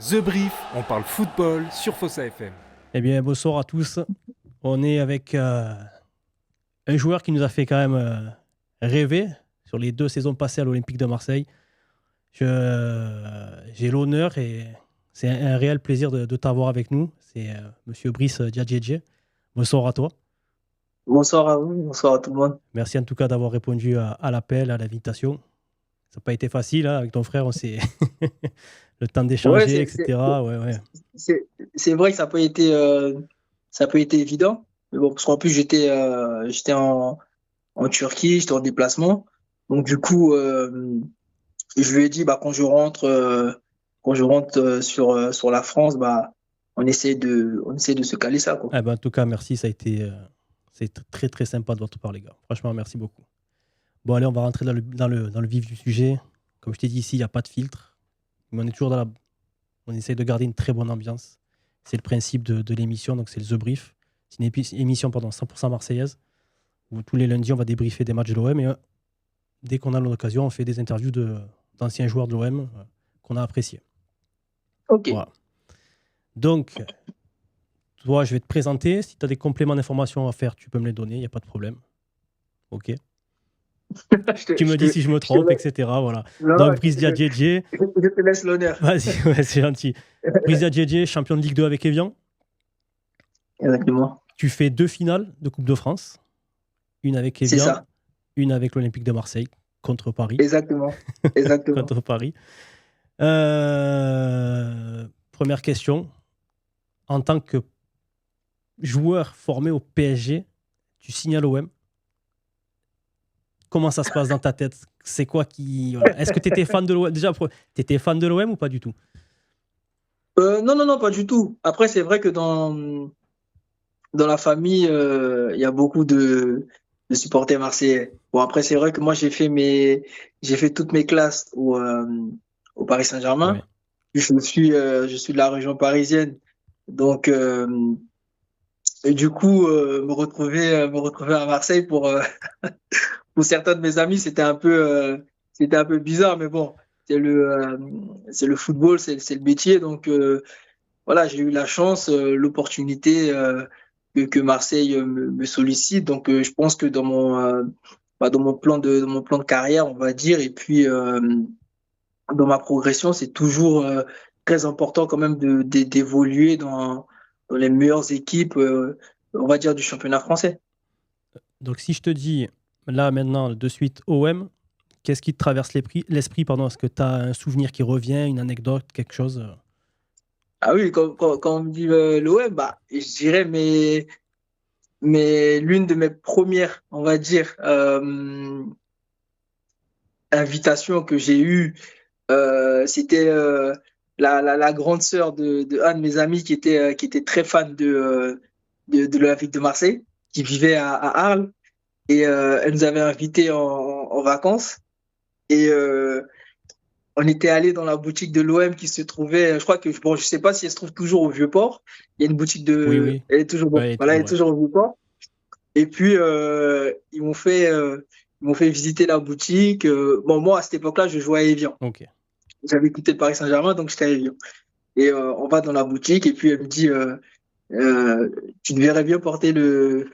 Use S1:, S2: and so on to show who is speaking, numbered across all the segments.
S1: The Brief, on parle football sur Fossa FM.
S2: Eh bien, bonsoir à tous. On est avec un joueur qui nous a fait quand même rêver sur les 2 saisons passées à l'Olympique de Marseille. J'ai l'honneur et c'est un réel plaisir de t'avoir avec nous. C'est Monsieur Brice Diadjedje. Bonsoir à toi.
S3: Bonsoir à vous, bonsoir à tout le monde.
S2: Merci en tout cas d'avoir répondu à l'appel, à l'invitation. Ça n'a pas été facile, hein, avec ton frère, on s'est le temps d'échanger,
S3: Ouais,
S2: etc. Ouais.
S3: c'est vrai que ça a pas été évident. Mais bon, parce qu'en plus, j'étais en Turquie, j'étais en déplacement. Donc, du coup, je lui ai dit, bah, quand je rentre sur la France, bah, on essaie de se caler ça, quoi.
S2: Eh ben, en tout cas, merci, ça a été c'est très très sympa de votre part, les gars. Franchement, merci beaucoup. Bon, allez, on va rentrer dans le vif du sujet. Comme je t'ai dit ici, il n'y a pas de filtre. Mais on est toujours on essaie de garder une très bonne ambiance. C'est le principe de l'émission, donc c'est le The Brief. C'est une émission 100% marseillaise, où tous les lundis, on va débriefer des matchs de l'OM. Et dès qu'on a l'occasion, on fait des interviews d'anciens joueurs de l'OM qu'on a appréciés.
S3: Ok.
S2: Voilà. Donc, toi, je vais te présenter. Si tu as des compléments d'informations à faire, tu peux me les donner, il n'y a pas de problème. Ok. Tu me dis si je me trompe, etc. Voilà.
S3: Non,
S2: Donc, Brice Diadjedje.
S3: je te laisse l'honneur.
S2: Vas-y, ouais, c'est gentil. Brice Diadjedje, champion de Ligue 2 avec Evian.
S3: Exactement.
S2: Tu fais 2 finales de Coupe de France. Une avec
S3: C'est
S2: Evian,
S3: ça.
S2: une avec l'Olympique de Marseille, contre Paris.
S3: Exactement. Exactement.
S2: Contre Paris. Première question. En tant que joueur formé au PSG, tu signes à l'OM. Comment ça se passe dans ta tête? C'est quoi qui... Voilà. Est-ce que tu étais fan de l'OM? Déjà, tu étais fan de l'OM ou pas du tout?
S3: Non, pas du tout. Après, c'est vrai que dans la famille, il y a beaucoup de supporters marseillais. Bon, après, c'est vrai que moi, j'ai fait toutes mes classes au Paris Saint-Germain.
S2: Ouais.
S3: Je suis de la région parisienne. Donc, et du coup, me retrouver à Marseille pour certains de mes amis, c'était un peu bizarre, mais bon, c'est le football, c'est le métier. Donc, voilà, j'ai eu la chance, l'opportunité que Marseille me sollicite. Donc, je pense que dans mon plan de carrière, on va dire, et puis dans ma progression, c'est toujours très important quand même d'évoluer dans les meilleures équipes, on va dire, du championnat français.
S2: Donc, si je te dis, là, maintenant, de suite, OM, qu'est-ce qui te traverse l'esprit, pardon? Est-ce que tu as un souvenir qui revient, une anecdote, quelque chose?
S3: Ah oui, quand on me dit l'OM, bah, je dirais mais l'une de mes premières, on va dire, invitations que j'ai eues, c'était la grande sœur de un de mes amis qui était très fan de l'Olympique de Marseille, qui vivait à Arles. Et elle nous avait invités en vacances. Et on était allé dans la boutique de l'OM qui se trouvait, je crois que, bon, je sais pas si elle se trouve toujours au Vieux-Port. Il y a une boutique
S2: Oui.
S3: elle est toujours, bon,
S2: Ouais,
S3: voilà, elle
S2: toujours,
S3: est
S2: ouais.
S3: toujours au Vieux-Port. Et puis, ils m'ont fait visiter la boutique. Bon, moi, à cette époque-là, je jouais à Evian.
S2: Ok.
S3: J'avais quitté le Paris Saint-Germain, donc j'étais à Evian. Et on va dans la boutique et puis elle me dit, euh, tu devrais bien porter le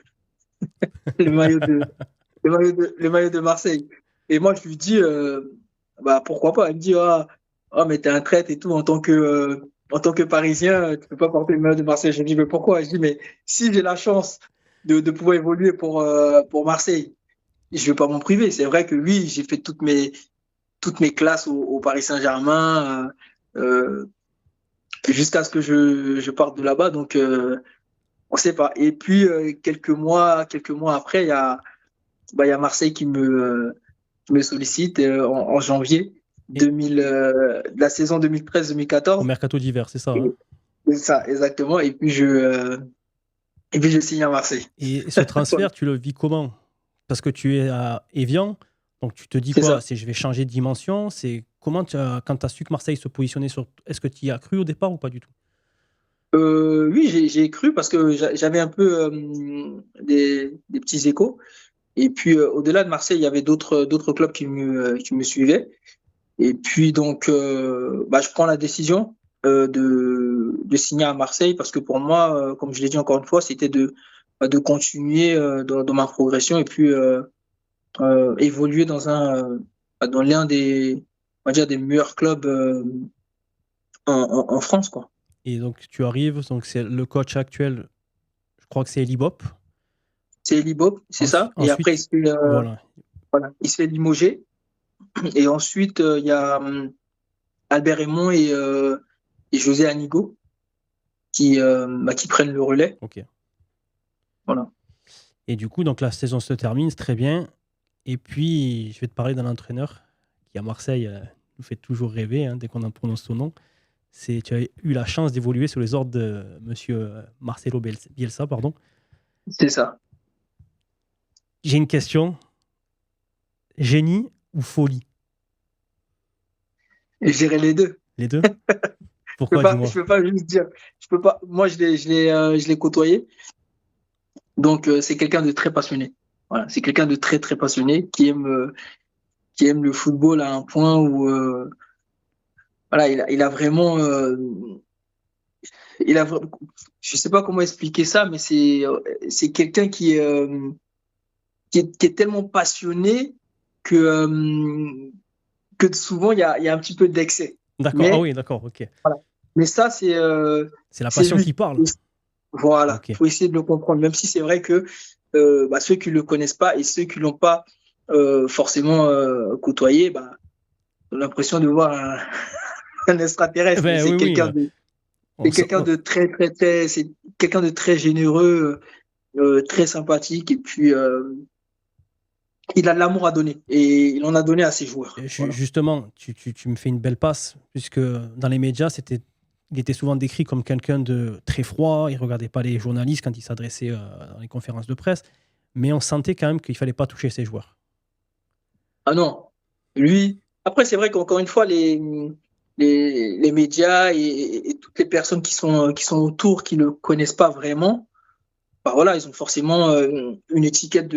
S3: maillot le maillot de Marseille. Et moi, je lui dis, bah, pourquoi pas? Elle me dit, mais t'es un traître et tout, en tant que Parisien, tu peux pas porter le maillot de Marseille. Je lui dis, mais pourquoi? Je dis, mais si j'ai la chance de pouvoir évoluer pour Marseille, je vais pas m'en priver. C'est vrai que oui, j'ai fait toutes mes classes au Paris Saint-Germain, jusqu'à ce que je parte de là-bas. Donc, on sait pas. Et puis, quelques mois après, il y a Marseille qui me sollicite en janvier
S2: Et
S3: 2000, de la saison
S2: au
S3: 2013-2014.
S2: mercato d'hiver, c'est ça,
S3: Et
S2: hein?
S3: c'est ça, exactement. Et puis je signe à Marseille.
S2: Et ce transfert, tu le vis comment? Parce que tu es à Evian, donc tu te dis
S3: C'est
S2: quoi?
S3: ça.
S2: C'est je vais changer de dimension. C'est comment quand tu as su que Marseille se positionnait sur. Est-ce que tu y as cru au départ ou pas du tout?
S3: Oui, j'ai cru parce que j'avais un peu des petits échos. Et puis, au-delà de Marseille, il y avait d'autres clubs qui me suivaient. Et puis, donc, bah, je prends la décision. de signer à Marseille parce que pour moi, comme je l'ai dit encore une fois, c'était de continuer dans ma progression et puis évoluer dans l'un des, on va dire, des meilleurs clubs en France, quoi.
S2: Et donc, tu arrives, donc c'est le coach actuel, je crois que c'est Eli Bopp.
S3: C'est Eli Bopp, c'est ça. Et après,
S2: Ensuite, voilà.
S3: voilà, il se fait limoger. Et ensuite, il y a Albert Raymond et José Anigo qui prennent le relais.
S2: Ok.
S3: Voilà.
S2: Et du coup, donc la saison se termine, c'est très bien. Et puis, je vais te parler d'un entraîneur qui, à Marseille, nous fait toujours rêver hein, dès qu'on en prononce son nom. Tu as eu la chance d'évoluer sous les ordres de monsieur Marcelo Bielsa. Pardon.
S3: C'est ça.
S2: J'ai une question. Génie ou folie?
S3: Et je dirais les deux.
S2: Les deux? Pourquoi, dis-moi?
S3: Je peux pas juste dire. Je peux pas. Moi, je l'ai côtoyé. Donc, c'est quelqu'un de très passionné. Voilà, c'est quelqu'un de très très passionné qui aime le football à un point où voilà, il a vraiment il a vra- je sais pas comment expliquer ça, mais c'est quelqu'un qui est tellement passionné que que souvent il y a un petit peu d'excès.
S2: D'accord. Ah oui, d'accord. Ok.
S3: Mais ça
S2: C'est la
S3: c'est
S2: passion
S3: lui.
S2: qui parle.
S3: Voilà,
S2: Ok.
S3: faut essayer de le comprendre, même si c'est vrai que ceux qui le connaissent pas et ceux qui l'ont pas forcément côtoyé, ont l'impression de voir un extraterrestre. Mais
S2: Ben
S3: c'est
S2: oui, oui.
S3: quelqu'un de très très très, c'est quelqu'un de très généreux, très sympathique et puis il a de l'amour à donner et il en a donné à ses joueurs. Voilà.
S2: Justement, tu me fais une belle passe, puisque dans les médias, il était souvent décrit comme quelqu'un de très froid, il ne regardait pas les journalistes quand il s'adressait dans les conférences de presse, mais on sentait quand même qu'il ne fallait pas toucher ses joueurs.
S3: Ah non, lui. Après, c'est vrai qu'encore une fois, les médias et toutes les personnes qui sont autour, qui ne le connaissent pas vraiment, voilà, ils ont forcément une étiquette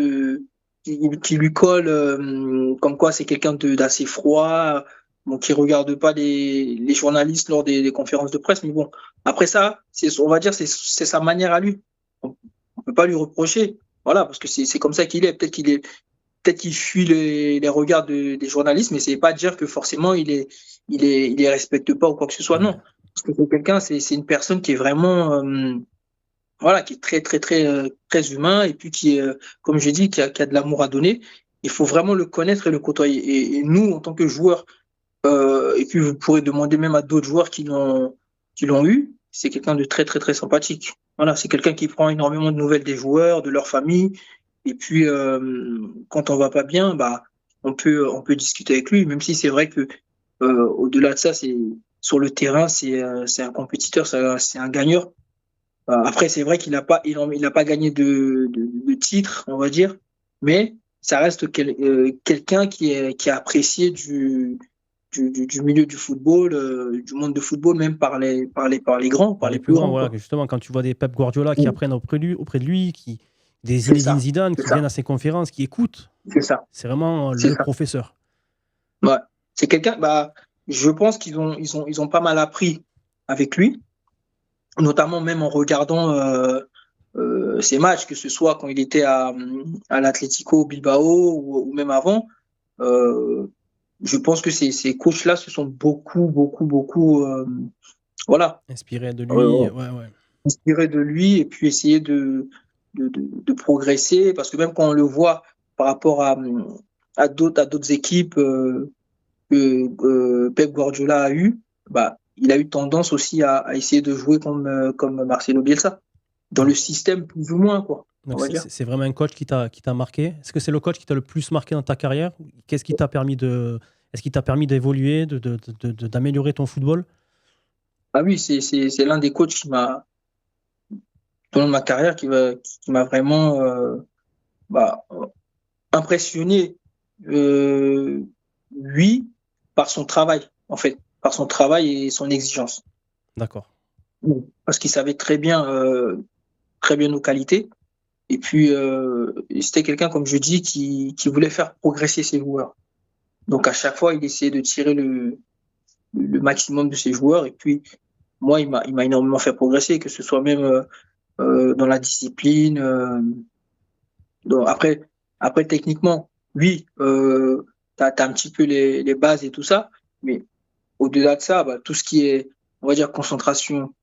S3: qui lui colle, comme quoi c'est quelqu'un d'assez froid, bon, qui regarde pas les journalistes lors des conférences de presse. Mais bon, après ça, on va dire, c'est sa manière à lui. On peut pas lui reprocher. Voilà, parce que c'est comme ça qu'il est. Peut-être qu'il fuit les regards des journalistes, mais c'est pas dire que forcément il les respecte pas ou quoi que ce soit.
S2: Ouais.
S3: Non, parce que c'est une personne qui est vraiment voilà, qui est très, très, très, très humain et puis qui est, comme j'ai dit, qui a de l'amour à donner. Il faut vraiment le connaître et le côtoyer. Et nous, en tant que joueurs, et puis vous pourrez demander même à d'autres joueurs qui l'ont eu, c'est quelqu'un de très, très, très sympathique. Voilà, c'est quelqu'un qui prend énormément de nouvelles des joueurs, de leur famille. Et puis, quand on va pas bien, on peut discuter avec lui, même si c'est vrai que au-delà de ça, sur le terrain, c'est un compétiteur, c'est un gagneur. Après, c'est vrai il a pas gagné de titre, on va dire, mais ça reste quelqu'un qui est apprécié du milieu du football, du monde de football, même par les grands, par
S2: Par les
S3: les
S2: plus
S3: plus
S2: grands,
S3: grands,
S2: voilà,
S3: quoi.
S2: que justement, quand tu vois des Pep Guardiola qui
S3: Mm.
S2: apprennent auprès de lui, des
S3: C'est
S2: Zinedine
S3: ça,
S2: Zidane
S3: c'est
S2: qui viennent
S3: ça,
S2: à ses conférences, qui écoutent,
S3: c'est ça,
S2: c'est vraiment
S3: c'est
S2: le
S3: ça.
S2: professeur.
S3: Ouais. C'est quelqu'un, je pense ils ont pas mal appris avec lui, notamment même en regardant ses matchs, que ce soit quand il était à l'Atlético Bilbao ou même avant. Euh, je pense que ces coachs-là se sont beaucoup, voilà,
S2: Inspiré de lui,
S3: euh,
S2: ouais, ouais.
S3: inspirés de lui et puis essayer de progresser. Parce que même quand on le voit par rapport à d'autres équipes que Pep Guardiola a eu, il a eu tendance aussi à essayer de jouer comme Marcelo Bielsa, dans le
S2: Donc,
S3: système plus ou moins, quoi, on
S2: donc
S3: va dire.
S2: c'est vraiment un coach qui t'a marqué. Est-ce que c'est le coach qui t'a le plus marqué dans ta carrière? Qu'est-ce qui t'a permis est-ce qu'il t'a permis d'évoluer, d'améliorer ton football?
S3: Ah oui, c'est l'un des coachs tout au long de ma carrière, qui m'a vraiment bah, impressionné, euh, lui, par son travail, en fait, par son travail et son exigence.
S2: D'accord.
S3: Parce qu'il savait très bien nos qualités. Et puis, c'était quelqu'un, comme je dis, qui voulait faire progresser ses joueurs. Donc, à chaque fois, il essayait de tirer le maximum de ses joueurs. Et puis, moi, il m'a énormément fait progresser, que ce soit même dans la discipline. Donc après, techniquement, oui, t'as un petit peu les bases et tout ça, mais au-delà de ça, bah, tout ce qui est, on va dire, concentration,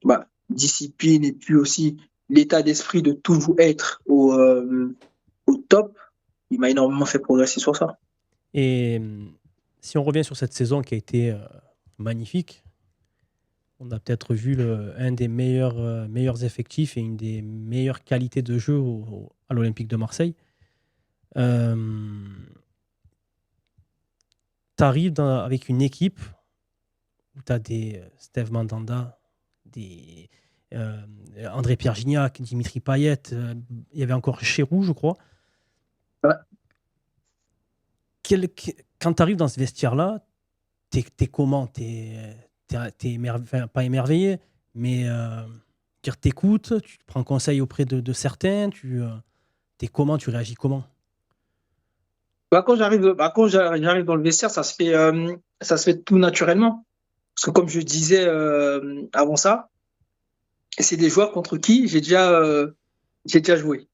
S3: bah, discipline et puis aussi l'état d'esprit de toujours être au top, il m'a énormément fait progresser sur ça.
S2: Et si on revient sur cette saison qui a été magnifique, on a peut-être vu un des meilleurs effectifs et une des meilleures qualités de jeu à l'Olympique de Marseille. Euh, Tu arrives avec une équipe où tu as des Steve Mandanda, des euh, André-Pierre Gignac, Dimitri Payet, il y avait encore Chérou, je crois.
S3: Ouais.
S2: Quand tu arrives dans ce vestiaire-là, t'es comment? Enfin, pas émerveillé, mais t'écoutes, tu te prends conseil auprès de certains, t'es comment, tu réagis comment?
S3: Bah, quand j'arrive dans le vestiaire, ça se fait tout naturellement. Parce que comme je disais avant ça, c'est des joueurs contre qui j'ai déjà joué.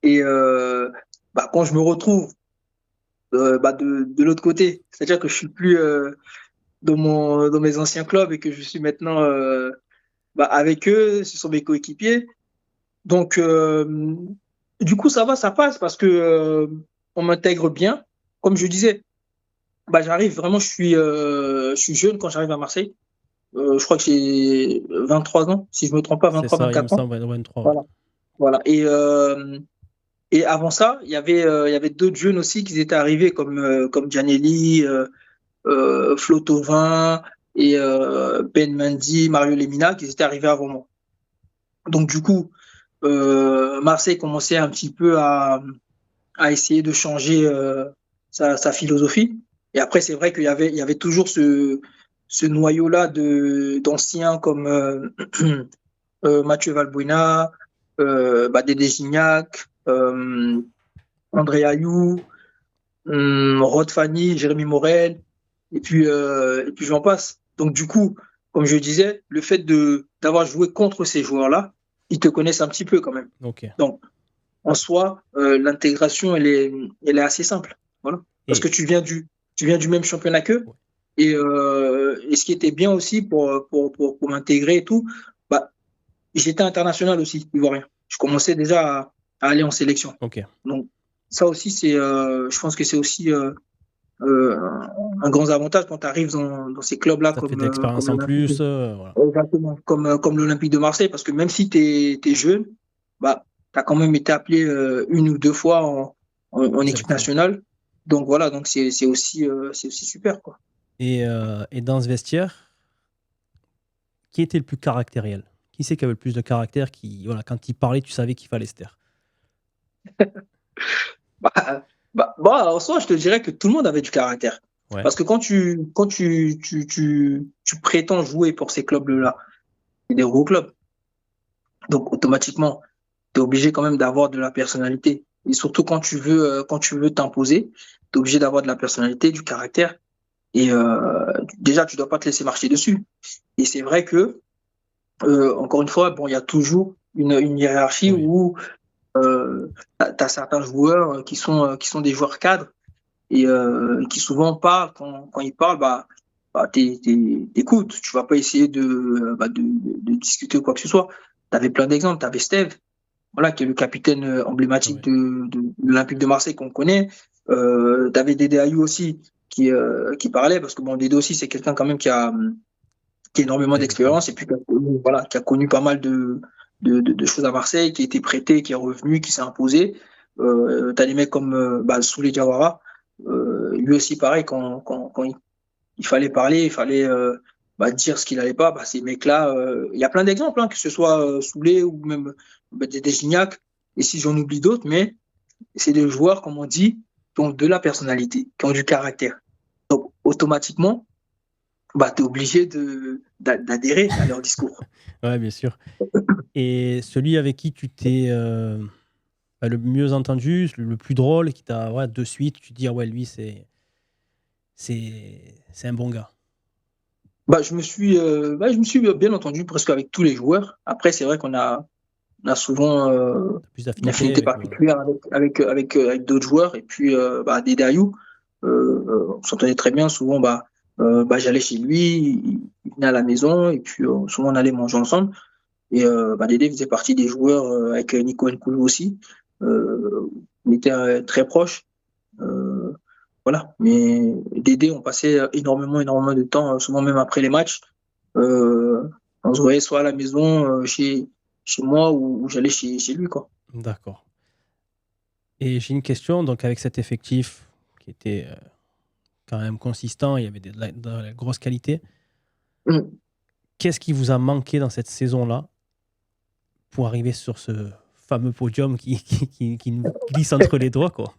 S3: Et bah, quand je me retrouve bah, de l'autre côté, c'est-à-dire que je suis plus dans mes anciens clubs et que je suis maintenant bah, avec eux, ce sont mes coéquipiers. Donc, du coup, ça va, ça passe parce que on m'intègre bien. Comme je disais, bah, j'arrive vraiment, je suis jeune quand j'arrive à Marseille. Je crois que j'ai 23 ans, si je me trompe pas,
S2: C'est
S3: 23,
S2: ça, il me
S3: 24 ans.
S2: semble, 23. Ouais.
S3: Voilà. Voilà. Et avant ça, il y avait d'autres jeunes aussi qui étaient arrivés comme Gianelli, Flo Thauvin et Ben Mendy, Mario Lemina, qui étaient arrivés avant moi. Donc du coup, Marseille commençait un petit peu à essayer de changer sa philosophie. Et après, c'est vrai il y avait toujours ce noyau-là d'anciens comme Mathieu Valbuena, bah, Dédé Gignac, André Ayou, Rod Fanny, Jérémy Morel, et puis j'en passe. Donc du coup, comme je disais, le fait d'avoir joué contre ces joueurs-là, ils te connaissent un petit peu quand même.
S2: Ok.
S3: Donc en soi, l'intégration, elle est assez simple. Voilà. Parce que
S2: Et
S3: tu viens du même championnat qu'eux.
S2: ouais,
S3: Et ce qui était bien aussi pour m'intégrer et tout, bah, j'étais international aussi, ivoirien. Je commençais déjà à aller en sélection.
S2: ok.
S3: Donc, ça aussi, je pense que c'est aussi euh, un grand avantage quand tu arrives dans ces clubs-là
S2: Ça te fait de l'expérience en plus. Voilà.
S3: Exactement, comme l'Olympique de Marseille, parce que même si tu es jeune, bah, tu as quand même été appelé une ou deux fois en
S2: En
S3: équipe
S2: sélection.
S3: nationale. Donc voilà, donc c'est aussi super, quoi.
S2: Et dans ce vestiaire, qui était le plus caractériel? Qui c'est qui avait le plus de caractère voilà, quand il parlait, tu savais qu'il fallait se taire?
S3: Bah, en soi, je te dirais que tout le monde avait du caractère.
S2: Ouais.
S3: Parce que tu prétends jouer pour ces clubs-là, c'est des gros clubs. Donc, automatiquement, tu es obligé quand même d'avoir de la personnalité. Et surtout quand tu veux t'imposer, tu es obligé d'avoir de la personnalité, du caractère. Et déjà, tu dois pas te laisser marcher dessus. Et c'est vrai que, encore une fois, bon, il y a toujours une hiérarchie
S2: Oui.
S3: où tu as certains joueurs qui sont des joueurs cadres et qui souvent parlent, quand ils parlent, bah t'écoutes, tu vas pas essayer de discuter ou quoi que ce soit. Tu avais plein d'exemples, tu avais Steve, voilà, qui est le capitaine emblématique
S2: Ouais.
S3: de l'Olympique de Marseille qu'on connaît. Tu avais Dédé Ayou aussi qui parlait, parce que bon, Dédé aussi, c'est quelqu'un quand même qui a énormément
S2: Ouais.
S3: d'expérience et puis voilà, qui a connu pas mal de choses à Marseille, qui a été prêté, qui est revenu, qui s'est imposé. Tu as des mecs comme Souley Diawara, lui aussi pareil, quand il fallait parler, il fallait dire ce qu'il n'allait pas, bah, ces mecs-là, il y a plein d'exemples, hein, que ce soit Souley ou même des Gignac, et si j'en oublie d'autres, mais c'est des joueurs, comme on dit, qui ont de la personnalité, qui ont du caractère. Donc, automatiquement, bah, tu es obligé d'adhérer à leur discours.
S2: Ouais, bien sûr. Et celui avec qui tu t'es le mieux entendu, le plus drôle, qui t'a de suite, tu te dis, ah ouais, lui, c'est un bon gars.
S3: Je me suis bien entendu presque avec tous les joueurs. Après, c'est vrai on a souvent
S2: Plus
S3: une
S2: d'affinité
S3: affinité
S2: avec.
S3: particulière avec d'autres joueurs. Et puis, Dédé Ayou, on s'entendait très bien. Souvent, j'allais chez lui, il venait à la maison, et puis souvent on allait manger ensemble. Et Dédé faisait partie des joueurs avec Nico Nkoulou aussi. On était très proches. Euh, voilà. Mais Dédé, on passait énormément de temps, souvent même après les matchs. Euh, on se voyait soit à la maison, chez moi, ou j'allais chez lui, quoi.
S2: D'accord. Et j'ai une question, donc avec cet effectif qui était quand même consistant, il y avait de la grosse qualité.
S3: Mm.
S2: Qu'est-ce qui vous a manqué dans cette saison-là pour arriver sur ce fameux podium qui nous glisse entre les doigts, quoi?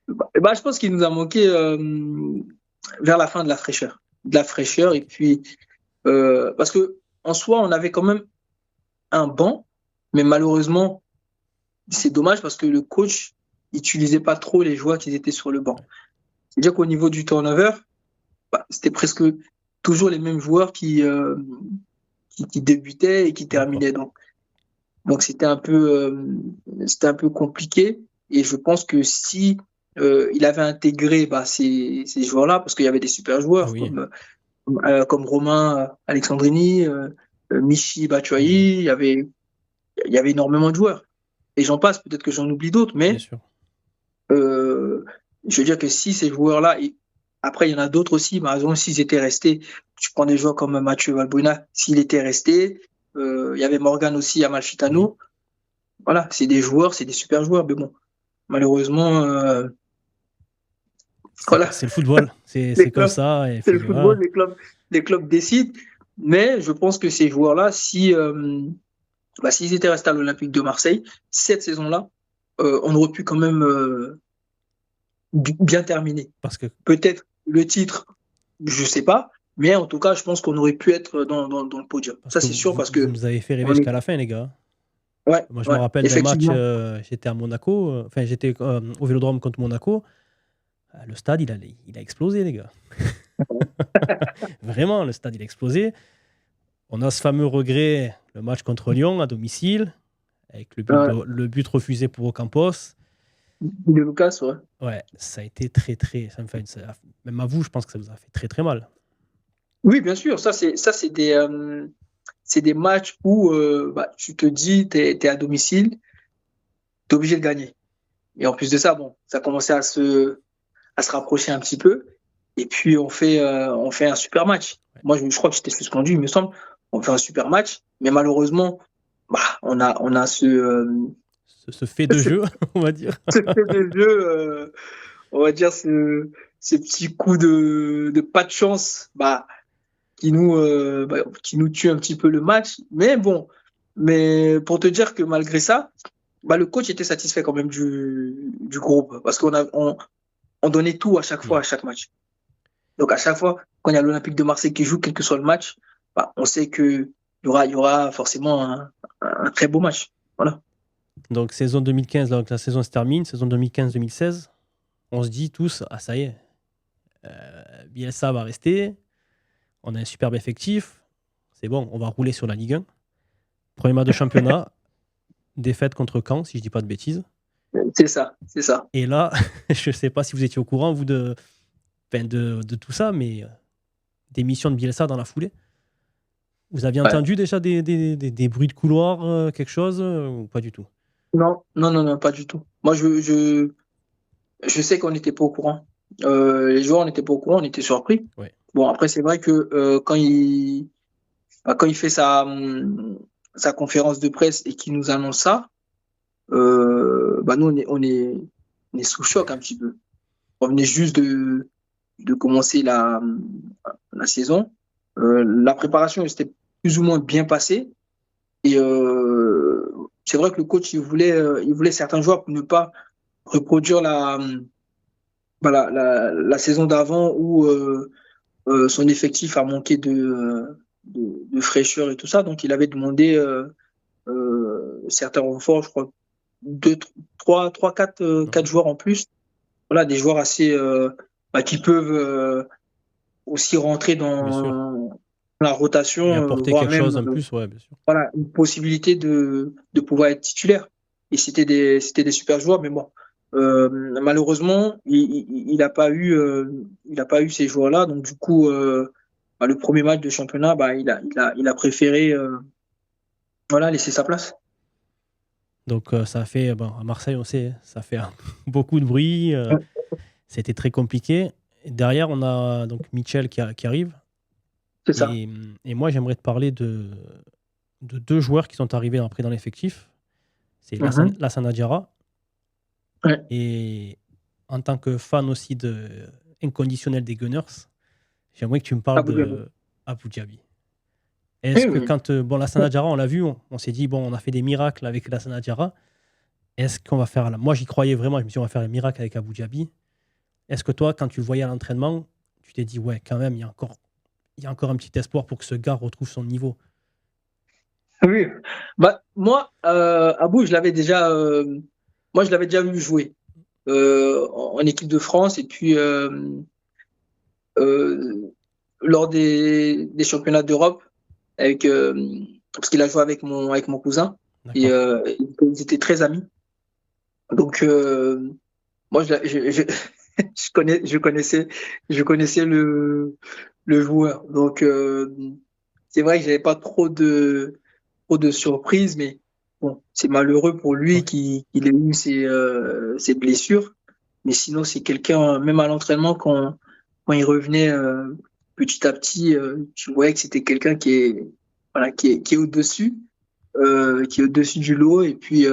S3: Je pense qu'il nous a manqué vers la fin de la fraîcheur. De la fraîcheur, et puis, parce que en soi, on avait quand même un banc, mais malheureusement, c'est dommage parce que le coach n'utilisait pas trop les joueurs qui étaient sur le banc. C'est-à-dire qu'au niveau du turnover, c'était presque toujours les mêmes joueurs qui débutaient et qui
S2: D'accord.
S3: terminaient. Donc c'était un peu compliqué. Et je pense que si il avait intégré ces joueurs-là, parce qu'il y avait des super
S2: Ah
S3: joueurs
S2: oui.
S3: comme Romain Alexandrini, Michi
S2: Mhm.
S3: Batshuayi, il y avait énormément de joueurs. Et j'en passe, peut-être que j'en oublie d'autres,
S2: Bien
S3: mais
S2: sûr.
S3: euh, je veux dire que si ces joueurs-là, après il y en a d'autres aussi, par exemple, s'ils étaient restés, tu prends des joueurs comme Mathieu Valbuena, s'il était resté, il y avait Morgan aussi,
S2: Oui.
S3: Amalfitano. Voilà, c'est des joueurs, c'est des super joueurs, mais bon, malheureusement, voilà,
S2: C'est le football.
S3: les
S2: C'est comme
S3: clubs,
S2: ça. Et
S3: c'est le football,
S2: voilà.
S3: les clubs décident. Mais je pense que ces joueurs-là, s'ils étaient restés à l'Olympique de Marseille, cette saison-là, on aurait pu quand même bien terminer.
S2: Parce que
S3: Peut-être le titre, je sais pas, mais en tout cas, je pense qu'on aurait pu être dans le podium.
S2: Parce
S3: Ça,
S2: que
S3: c'est sûr, parce
S2: vous
S3: que
S2: nous avez fait rêver
S3: on est...
S2: jusqu'à la fin, les gars.
S3: Ouais,
S2: Moi, je me
S3: ouais,
S2: rappelle d'un match,
S3: effectivement.
S2: j'étais à Monaco, enfin, j'étais au Vélodrome contre Monaco. Le stade, il a explosé, les gars. Vraiment, le stade, il a explosé. On a ce fameux regret, le match contre Lyon à domicile, avec
S3: Ouais.
S2: le but refusé pour Ocampos.
S3: De Lucas, ouais.
S2: Ouais, ça a été très, très. Même à vous, je pense que ça vous a fait très, très mal.
S3: Oui, bien sûr. C'est des matchs où tu te dis, t'es à domicile, t'es obligé de gagner. Et en plus de ça, bon, ça commençait à se rapprocher un petit peu. Et puis, on fait un super match.
S2: Ouais.
S3: Moi, je crois que j'étais suspendu, il me semble. On fait un super match. Mais malheureusement, on a
S2: Ce fait de
S3: ce,
S2: jeu, on va dire.
S3: ce fait de jeu, on va dire, ce petit coup de pas de chance, qui nous tue un petit peu le match. Mais pour te dire que malgré ça, le coach était satisfait quand même du groupe parce qu'on donnait tout à chaque fois,
S2: Mm.
S3: à chaque match. Donc à chaque fois, quand il y a l'Olympique de Marseille qui joue, quel que soit le match, on sait qu'il y aura forcément un très beau match. Voilà.
S2: Donc, saison 2015, là, donc la saison se termine, saison 2015-2016. On se dit tous, ah, ça y est, Bielsa va rester. On a un superbe effectif. C'est bon, on va rouler sur la Ligue 1. Premier match de championnat, défaite contre Caen, si je dis pas de bêtises.
S3: C'est ça, c'est ça.
S2: Et là, je ne sais pas si vous étiez au courant, vous, de tout ça, mais démission de Bielsa dans la foulée. Vous aviez
S3: Ouais.
S2: entendu déjà des bruits de couloir, quelque chose, ou pas du tout?
S3: Non, non, non, non, pas du tout. Moi, je sais qu'on n'était pas au courant. Les joueurs n'étaient pas au courant, on était surpris.
S2: Ouais.
S3: Bon, après, c'est vrai que quand il fait sa conférence de presse et qu'il nous annonce ça, nous, on est sous choc un petit peu. On venait juste de commencer la saison. La préparation s'était plus ou moins bien passée. Et c'est vrai que le coach, il voulait certains joueurs pour ne pas reproduire la saison d'avant où son effectif a manqué de fraîcheur et tout ça. Donc, il avait demandé certains renforts, je crois, deux, trois, quatre
S2: Mhm.
S3: joueurs en plus. Voilà, des joueurs assez qui peuvent aussi rentrer
S2: Bien sûr.
S3: dans la rotation,
S2: Et apporter
S3: voire
S2: quelque chose en
S3: même
S2: plus, ouais, bien sûr.
S3: voilà, une possibilité de pouvoir être titulaire. Et c'était des super joueurs, mais bon, malheureusement, il n'a pas eu ces joueurs-là. Donc du coup, le premier match de championnat, il a préféré voilà, laisser sa place.
S2: Donc ça a fait, bon, à Marseille, on sait, ça fait beaucoup de bruit. C'était très compliqué. Et derrière, on a donc Mitchell qui arrive.
S3: C'est ça.
S2: Et moi, j'aimerais te parler de deux joueurs qui sont arrivés après dans l'effectif. C'est
S3: Mhm.
S2: Lassana Diarra.
S3: Ouais.
S2: Et en tant que fan aussi inconditionnel des Gunners, j'aimerais que tu me parles
S3: Abu Dhabi.
S2: de Abu Dhabi.
S3: Oui,
S2: Est-ce que
S3: oui.
S2: quand bon, Lassana Diarra, on l'a vu, on s'est dit, bon, on a fait des miracles avec Lassana Diarra. Est-ce qu'on va faire... Moi, j'y croyais vraiment. Je me suis dit, on va faire un miracle avec Abu Dhabi. Est-ce que toi, quand tu le voyais à l'entraînement, tu t'es dit, ouais, quand même, il y a encore un petit espoir pour que ce gars retrouve son niveau?
S3: Oui. Moi, Abou, moi, je l'avais déjà vu jouer en équipe de France et puis euh, lors des championnats d'Europe avec parce qu'il a joué avec mon cousin et
S2: D'accord.
S3: ils étaient très amis. Donc moi, je connaissais le joueur. Donc c'est vrai que j'avais pas trop de surprises, mais bon, c'est malheureux pour lui
S2: Ouais.
S3: qu'il ait eu ses blessures. Mais sinon, c'est quelqu'un, même à l'entraînement, quand il revenait petit à petit, tu voyais que c'était quelqu'un voilà, qui est au-dessus, qui est au-dessus du lot. Et puis,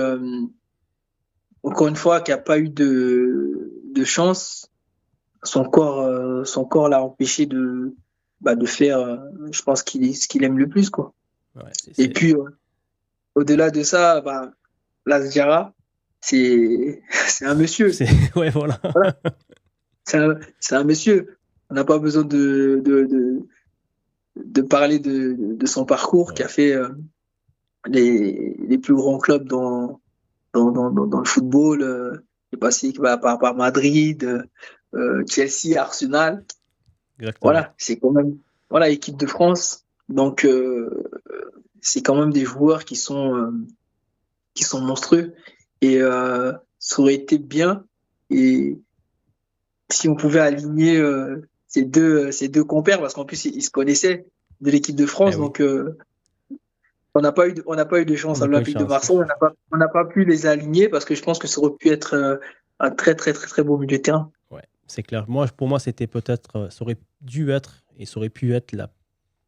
S3: encore une fois, qui n'a pas eu de chance. Son corps l'a empêché de faire, je pense, ce qu'il aime le plus, quoi.
S2: Ouais,
S3: Et puis, au-delà de ça, Las Diarra, c'est c'est un monsieur.
S2: Ouais, voilà.
S3: Voilà, c'est un monsieur. On n'a pas besoin de parler de son parcours qui
S2: Ouais.
S3: a fait les plus grands clubs dans le football. Il est passé par Madrid, Chelsea, Arsenal.
S2: Exactement.
S3: Voilà, c'est quand même voilà, équipe de France. Donc, c'est quand même des joueurs qui sont monstrueux. Et ça aurait été bien. Et si on pouvait aligner ces deux compères, parce qu'en plus, ils se connaissaient de l'équipe de
S2: Eh
S3: France.
S2: oui,
S3: Donc, on n'a pas eu de
S2: on
S3: chance à
S2: n'a pas eu de
S3: l'Olympique de
S2: chance, c'est
S3: Marseille. On
S2: sûr.
S3: n'a pas pu les aligner parce que je pense que ça aurait pu être un très, très, très, très beau milieu de terrain.
S2: Ouais, c'est clair. Pour moi, c'était peut-être, ça aurait dû être et ça aurait pu être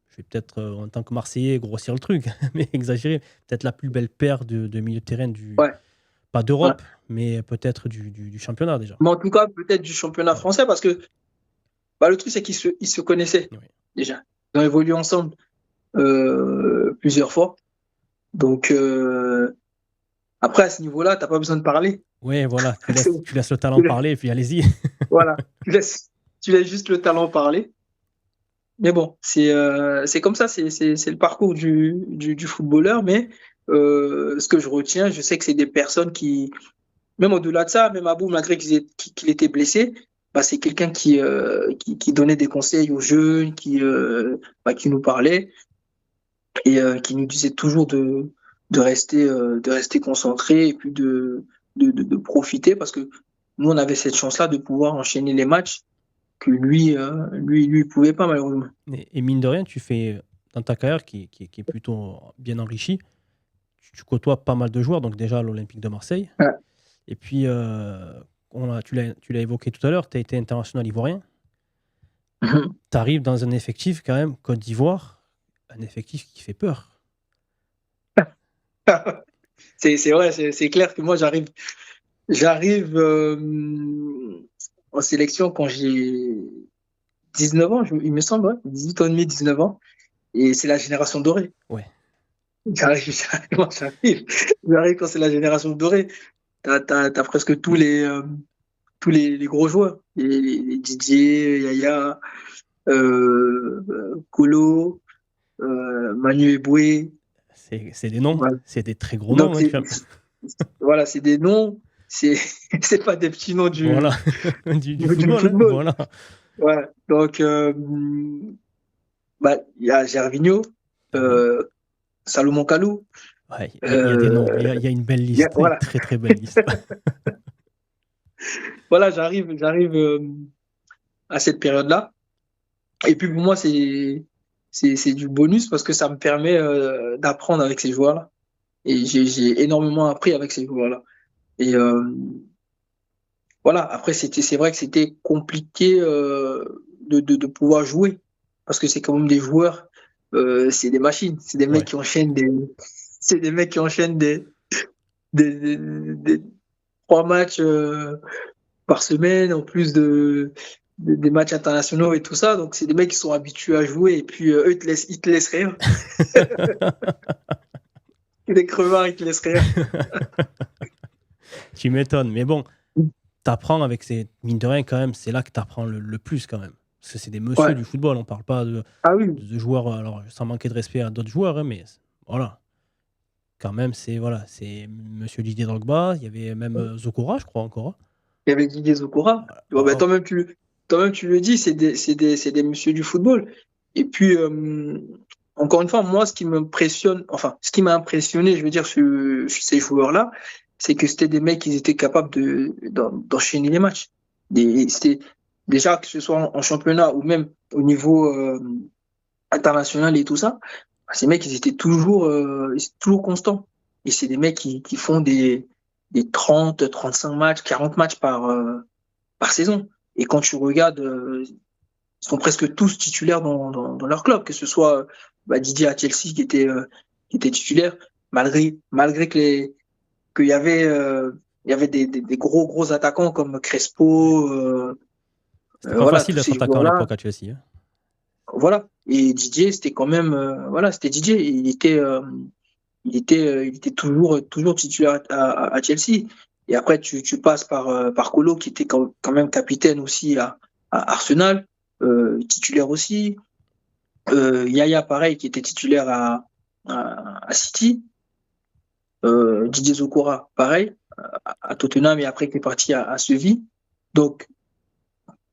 S2: je vais peut-être en tant que Marseillais grossir le truc, mais exagérer, peut-être la plus belle paire de milieu de terrain
S3: Ouais,
S2: pas
S3: ouais.
S2: d'Europe, mais peut-être du championnat déjà.
S3: Mais en tout cas, peut-être du championnat
S2: Ouais,
S3: français parce que le truc, c'est qu'ils se connaissaient
S2: ouais.
S3: déjà. Ils ont évolué ensemble plusieurs fois. Donc, après, à ce niveau-là, tu n'as pas besoin de parler.
S2: Ouais, voilà,
S3: C'est-
S2: tu laisses le talent
S3: tu laisses-
S2: parler et puis allez-y.
S3: Voilà, tu laisses juste le talent parler. Mais bon, c'est comme ça, c'est le parcours du footballeur. Mais ce que je retiens, je sais que c'est des personnes qui, même au-delà de ça, même Abou, malgré qu'il était blessé, c'est quelqu'un qui donnait des conseils aux jeunes, qui nous parlait et qui nous disait toujours de rester concentré et puis de profiter parce que nous, on avait cette chance-là de pouvoir enchaîner les matchs que lui pouvait pas malheureusement.
S2: Et mine de rien, tu fais, dans ta carrière qui est plutôt bien enrichie, tu côtoies pas mal de joueurs, donc déjà à l'Olympique de Marseille.
S3: Ouais.
S2: Et puis, tu l'as évoqué tout à l'heure, tu as été international ivoirien. Tu arrives dans un effectif quand même, Côte d'Ivoire, un effectif qui fait peur.
S3: C'est vrai, c'est clair que moi j'arrive en sélection quand j'ai 19 ans, il me semble, ouais, 18 ans et demi, 19 ans, et c'est la génération dorée.
S2: Ouais.
S3: J'arrive quand c'est la génération dorée. T'as presque tous les gros joueurs, les Didier, Yaya, Kolo, Manu Eboué.
S2: C'est des noms,
S3: Voilà.
S2: c'est des très gros
S3: Donc
S2: noms.
S3: voilà, c'est des noms, c'est c'est pas des petits noms du
S2: Voilà, du
S3: du
S2: football, hein,
S3: football.
S2: voilà.
S3: Ouais. Donc, bah, il y a Gervinho,
S2: Oui.
S3: euh, Salomon Kalou.
S2: Ouais, il y a des noms. Il y a une belle liste, une
S3: Voilà,
S2: très très belle liste.
S3: voilà, j'arrive à cette période-là. Et puis pour moi, c'est du bonus parce que ça me permet d'apprendre avec ces joueurs-là. Et j'ai énormément appris avec ces joueurs-là. Et voilà, après, c'est vrai que c'était compliqué de pouvoir jouer parce que c'est quand même des joueurs, c'est des machines, c'est des mecs
S2: Ouais.
S3: qui enchaînent c'est des mecs qui enchaînent des 3 matchs par semaine en plus des matchs internationaux et tout ça. Donc, c'est des mecs qui sont habitués à jouer et puis eux, ils te laissent rien. Les crevards, ils te laissent rien.
S2: Tu m'étonnes. Mais bon, t'apprends avec ces. Mine de rien, quand même, c'est là que t'apprends le plus, quand même. Parce que c'est des messieurs
S3: Ouais.
S2: du football. On parle pas
S3: Ah oui,
S2: de joueurs, alors sans manquer de respect à d'autres joueurs, hein, mais voilà. Quand même, c'est monsieur Didier Drogba. Il y avait même Zokora, je crois, encore, hein.
S3: il y avait Didier Zokora. Bon, ben,
S2: Voilà.
S3: toi-même, tu le dis, c'est des messieurs du football. Et puis, encore une fois, moi, ce qui m'impressionne, enfin, ce qui m'a impressionné, je veux dire, sur ces joueurs-là, c'est que c'était des mecs qui étaient capables d'enchaîner les matchs. C'était déjà que ce soit en championnat ou même au niveau international et tout ça, ces mecs, ils étaient toujours constants. Et c'est des mecs qui font des 30, 35 matchs, 40 matchs par saison. Et quand tu regardes, ils sont presque tous titulaires dans leur club, que ce soit bah, Didier à Chelsea qui était titulaire, malgré qu'il y avait des gros attaquants comme Crespo,
S2: C'était pas
S3: voilà,
S2: facile
S3: tous
S2: d'être
S3: ces
S2: attaquant à
S3: joueurs-là.
S2: l'époque à Chelsea, hein.
S3: Voilà. Et Didier, c'était quand même, voilà, c'était Didier. Il était toujours titulaire à Chelsea. Et après, tu passes par Kolo, qui était quand même capitaine aussi à Arsenal, titulaire aussi. Yaya, pareil, qui était titulaire à City. Didier Zokora, pareil, à Tottenham, et après qui est parti à Seville. Donc,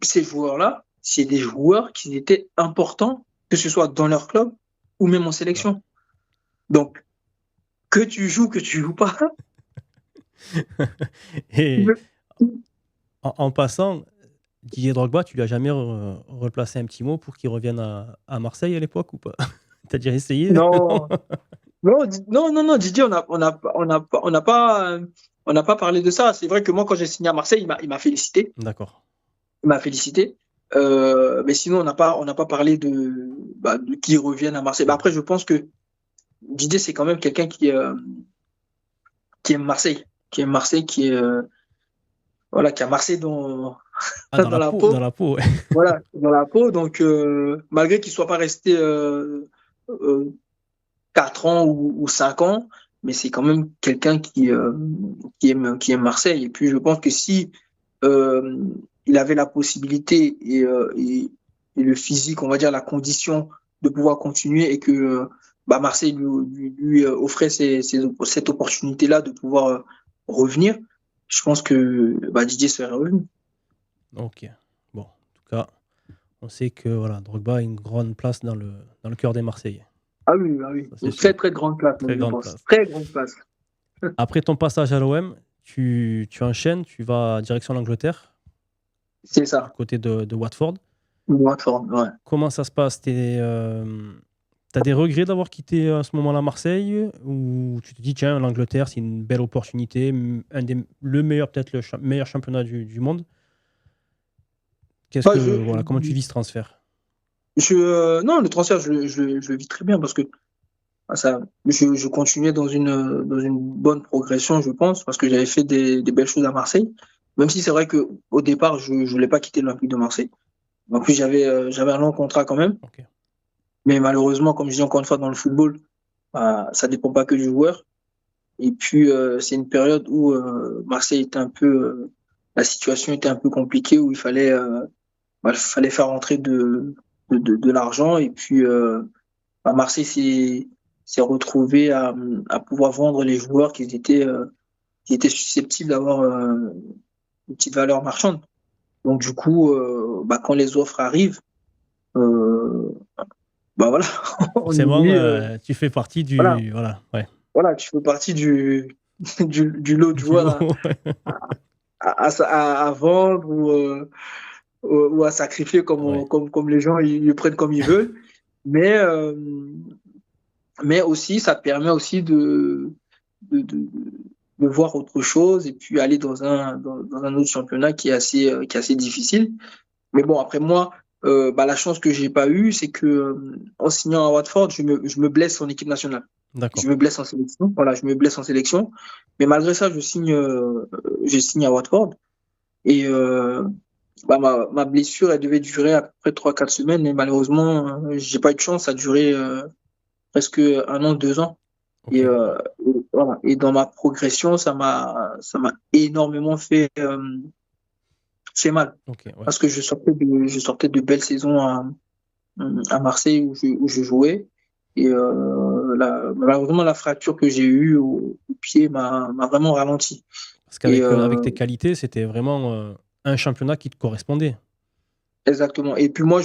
S3: ces joueurs-là, c'est des joueurs qui étaient importants, que ce soit dans leur club ou même en
S2: Ouais.
S3: sélection. Donc, que tu joues pas,
S2: Et en passant, Didier Drogba, tu lui as jamais replacé un petit mot pour qu'il revienne à Marseille à l'époque ou pas? T'as déjà essayé? Non.
S3: non, non, Didier, on n'a pas parlé de ça. C'est vrai que moi, quand j'ai signé à Marseille, il m'a félicité.
S2: D'accord.
S3: Il m'a félicité. Mais sinon, on n'a pas parlé de qui revienne à Marseille. Bah, après, je pense que Didier, c'est quand même quelqu'un qui aime Marseille, voilà, qui a Marseille
S2: Ah, dans
S3: dans
S2: la
S3: la
S2: peau, dans
S3: peau,
S2: la peau, ouais.
S3: voilà, dans la peau. Donc, malgré qu'il soit pas resté euh, 4 ans ou 5 ans, mais c'est quand même quelqu'un qui aime Marseille. Et puis, je pense que si euh, il avait la possibilité et le physique, on va dire la condition de pouvoir continuer et que bah, Marseille lui offrait cette opportunité-là de pouvoir revenir, je pense que bah, Didier serait revenu.
S2: Ok. Bon, en tout cas, on sait que voilà, Drogba a une grande place dans le cœur des Marseillais.
S3: Ah oui,
S2: Ça, c'est
S3: une très
S2: sûr.
S3: très grande place,
S2: Très
S3: même, je
S2: grande
S3: pense.
S2: place.
S3: Très grande place.
S2: Après ton passage à l'OM, tu enchaînes, tu vas direction l'Angleterre,
S3: C'est
S2: du
S3: ça.
S2: côté de Watford.
S3: Watford, ouais.
S2: Comment ça se passe? T'as des regrets d'avoir quitté à ce moment-là Marseille? Ou tu te dis, tiens, l'Angleterre, c'est une belle opportunité, le meilleur, peut-être meilleur championnat du monde?
S3: Bah,
S2: Voilà, comment tu vis ce transfert?
S3: non, le transfert, je le vis très bien parce que ah, je continuais dans une bonne progression, je pense, parce que j'avais fait des belles choses à Marseille. Même si c'est vrai que au départ, je ne voulais pas quitter l'Olympique de Marseille. En plus, j'avais un long contrat quand même.
S2: Ok.
S3: Mais malheureusement, comme je dis encore une fois, dans le football, bah, ça dépend pas que du joueur. Et puis, c'est une période où Marseille était la situation était un peu compliquée, où fallait faire rentrer de l'argent. Et puis, bah, Marseille s'est retrouvé à pouvoir vendre les joueurs qui étaient susceptibles d'avoir une petite valeur marchande. Donc du coup, quand les offres arrivent, euh, voilà, on y
S2: Forcément,
S3: dit,
S2: tu fais partie
S3: voilà,
S2: du. Voilà, ouais.
S3: voilà, tu fais partie du, du lot de
S2: Du
S3: joueurs
S2: lot.
S3: à vendre ou à sacrifier
S2: Ouais.
S3: comme les gens ils le prennent comme ils veulent. Mais, euh, mais aussi, ça permet aussi de, de, de voir autre chose et puis aller dans un autre championnat qui est assez difficile. Mais bon, après moi, la chance que j'ai pas eue, c'est que en signant à Watford, je me blesse en équipe nationale. Je
S2: D'accord.
S3: me blesse en sélection. Voilà, je me blesse en sélection. Mais malgré ça, je signe à Watford. Et ma blessure, elle devait durer à peu près 3 4 semaines. Et malheureusement, j'ai pas eu de chance. Ça a duré presque 1 an, 2 ans.
S2: Ok,
S3: Et,
S2: ouais.
S3: voilà. Et dans ma progression, ça m'a énormément fait mal.
S2: Ok, ouais.
S3: Parce que je sortais de belles saisons à Marseille où je jouais. Et malheureusement, la fracture que j'ai eue au pied m'a vraiment ralenti.
S2: Parce
S3: Et
S2: avec tes qualités, c'était vraiment un championnat qui te correspondait.
S3: exactement. Et puis moi,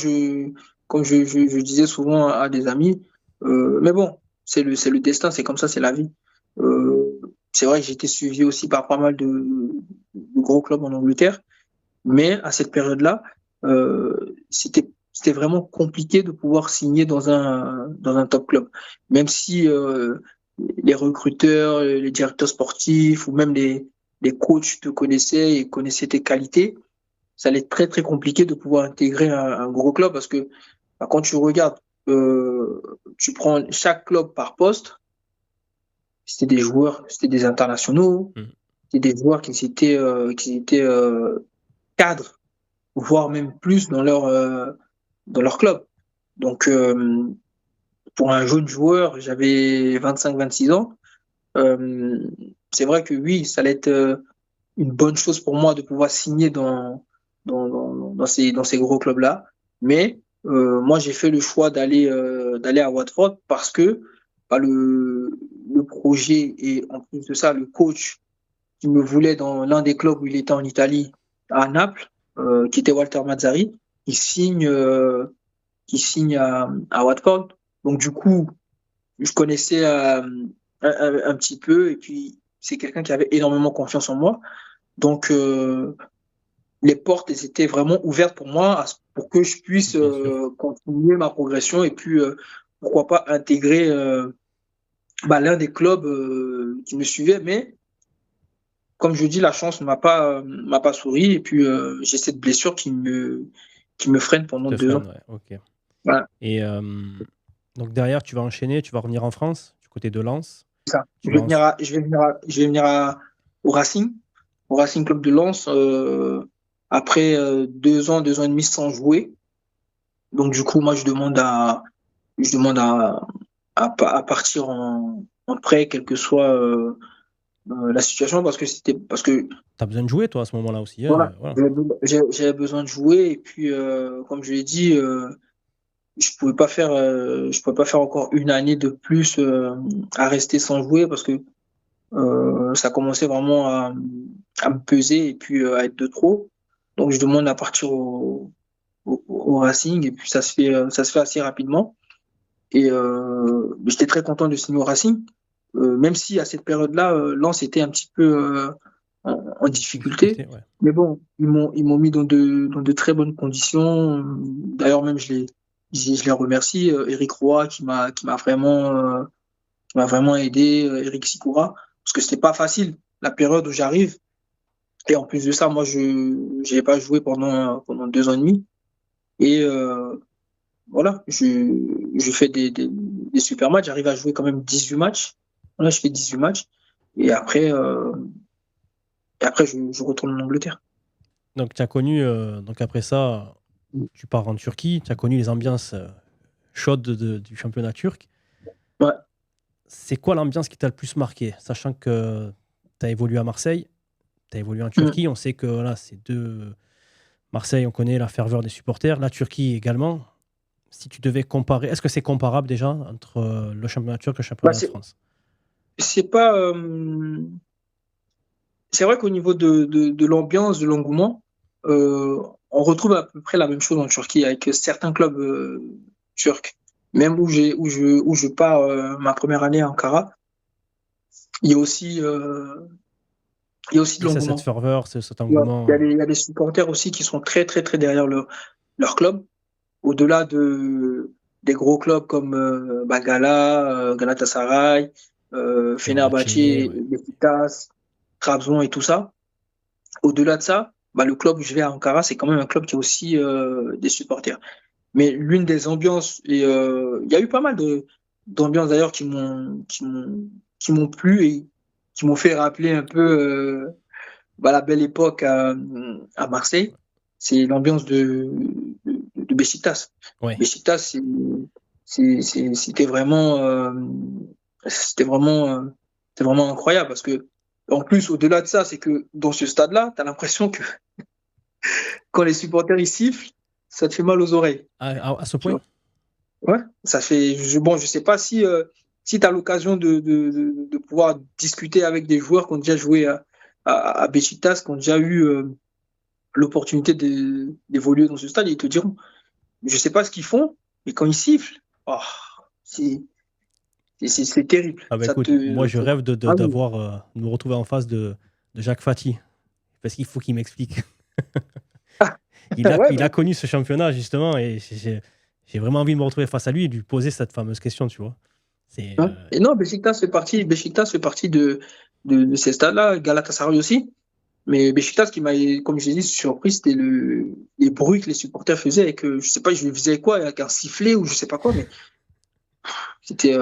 S3: comme je disais souvent à des amis, mais bon, c'est le destin, c'est comme ça, c'est la vie. Euh, c'est vrai que j'ai été suivi aussi par pas mal de gros clubs en Angleterre, mais à cette période-là, c'était vraiment compliqué de pouvoir signer dans un top club. Même si les recruteurs, les directeurs sportifs ou même les coachs te connaissaient et connaissaient tes qualités, ça allait être très très compliqué de pouvoir intégrer un gros club parce que quand tu regardes, tu prends chaque club par poste, c'était des joueurs, c'était des internationaux,
S2: Mm.
S3: c'était des joueurs qui étaient cadres, voire même plus dans leur club. Donc, pour un jeune joueur, j'avais 25 26 ans. Euh, c'est vrai que oui, ça allait être une bonne chose pour moi de pouvoir signer dans ces gros clubs-là. Mais moi, j'ai fait le choix d'aller à Watford parce que le projet et en plus de ça, le coach qui me voulait dans l'un des clubs où il était en Italie, à Naples, qui était Walter Mazzari, il signe, euh, à Watford. Donc du coup, je connaissais un petit peu et puis c'est quelqu'un qui avait énormément confiance en moi. Donc, les portes elles étaient vraiment ouvertes pour moi pour que je puisse
S2: Bien sûr.
S3: continuer ma progression et puis pourquoi pas intégrer l'un des clubs qui me suivait. Mais comme je dis, la chance ne m'a pas souri et puis j'ai cette blessure qui me freine
S2: Qui
S3: pendant
S2: te
S3: 2 ans.
S2: freine, ouais. Ok.
S3: Voilà,
S2: Et donc derrière, tu vas enchaîner, tu vas revenir en France, du côté de Lens.
S3: c'est ça.
S2: Tu vas ensuite.
S3: Je vais venir au Racing Club de Lens après 2 ans et demi sans jouer. Donc du coup, moi, je demande à partir en prêt, quelle que soit la situation, parce que
S2: Tu as besoin de jouer, toi, à ce moment-là aussi, hein,
S3: voilà,
S2: voilà.
S3: j'avais besoin de jouer et puis comme je l'ai dit, je pouvais pas faire encore une année de plus à rester sans jouer parce que ça commençait vraiment à me peser et puis à être de trop. Donc je demande à partir au Racing et puis ça se fait assez rapidement. Et j'étais très content de signer au Racing, même si à cette période-là, Lens était un petit peu en difficulté.
S2: Difficulté, ouais.
S3: Mais bon, ils m'ont mis dans de très bonnes conditions. D'ailleurs, même je les remercie. Eric Roy qui m'a vraiment aidé, Eric Sikora, parce que c'était pas facile la période où j'arrive. Et en plus de ça, moi, je n'avais pas joué pendant 2 ans et demi. Et voilà, je fais des super matchs. J'arrive à jouer quand même 18 matchs. Voilà, je fais 18 matchs. Et après, je retourne en Angleterre.
S2: Donc, tu as connu, donc après ça, tu pars en Turquie, tu as connu les ambiances chaudes du championnat turc.
S3: Ouais.
S2: C'est quoi l'ambiance qui t'a le plus marqué? Sachant que tu as évolué à Marseille, tu as évolué en
S3: Mm.
S2: Turquie, on sait que voilà, c'est deux. Marseille, on connaît la ferveur des supporters, la Turquie également. Si tu devais comparer, est-ce que c'est comparable déjà entre le championnat turc et le
S3: Bah,
S2: championnat de France?
S3: c'est pas, c'est vrai qu'au niveau de l'ambiance, de l'engouement, on retrouve à peu près la même chose en Turquie avec certains clubs turcs. Même où je pars ma première année à Ankara, il y a aussi, il y a aussi de
S2: Et ça, cette
S3: l'engouement.
S2: ferveur, cet
S3: Il y
S2: engouement.
S3: a il y a des supporters aussi qui sont très, très, très derrière leur club. Au-delà des gros clubs comme Galatasaray, Fenerbahçe,
S2: Fenerbahçe, ouais.
S3: Beşiktaş, Trabzon et tout ça. Au-delà de ça, le club où je vais à Ankara, c'est quand même un club qui a aussi des supporters. Mais l'une des ambiances, et il y a eu pas mal d'ambiances d'ailleurs qui m'ont plu et qui m'ont fait rappeler un peu la belle époque à Marseille. C'est l'ambiance de Beşiktaş.
S2: Ouais.
S3: Beşiktaş, c'était vraiment, c'était vraiment, c'était vraiment incroyable parce que, en plus, au-delà de ça, c'est que dans ce stade-là, tu as l'impression que quand les supporters ils sifflent, ça te fait mal aux oreilles.
S2: À ce
S3: Tu
S2: point?
S3: vois. Ouais, ça fait. Bon, je sais pas si tu as l'occasion de pouvoir discuter avec des joueurs qui ont déjà joué à Beşiktaş, qui ont déjà eu l'opportunité d'évoluer dans ce stade, ils te diront. Je sais pas ce qu'ils font, mais quand ils sifflent, oh, c'est c'est terrible.
S2: Ah bah
S3: Ça
S2: écoute, moi
S3: te.
S2: je rêve
S3: Ah oui.
S2: de me retrouver en face de Jacques Fati. Parce qu'il faut qu'il m'explique.
S3: Ouais,
S2: Il a connu ce championnat justement et j'ai vraiment envie de me retrouver face à lui et de lui poser cette fameuse question, tu vois. C'est
S3: hein. Et non, Beşiktaş fait partie de ces stades-là, Galatasaray aussi. Mais Beşiktaş, qui m'a, comme je l'ai dit, surpris, c'était les bruits que les supporters faisaient et que je sais pas, je faisais quoi, avec un sifflet ou je sais pas quoi, mais c'était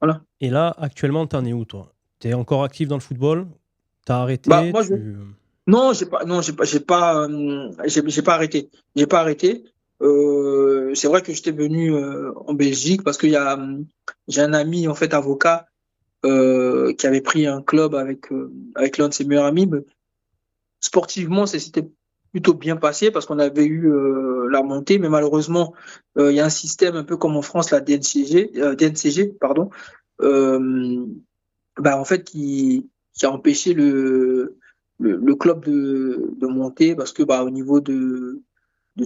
S3: voilà.
S2: Et là, actuellement, t'en es où, toi? T'es encore actif dans le football? T'as arrêté?
S3: Moi, non, j'ai pas arrêté. J'ai pas arrêté. C'est vrai que j'étais venu en Belgique parce j'ai un ami en fait avocat qui avait pris un club avec l'un de ses meilleurs amis. Mais sportivement, ça s'était plutôt bien passé parce qu'on avait eu la montée, mais malheureusement, il y a un système un peu comme en France, la DNCG, pardon, euh, en fait, qui a empêché le club de monter parce que au niveau de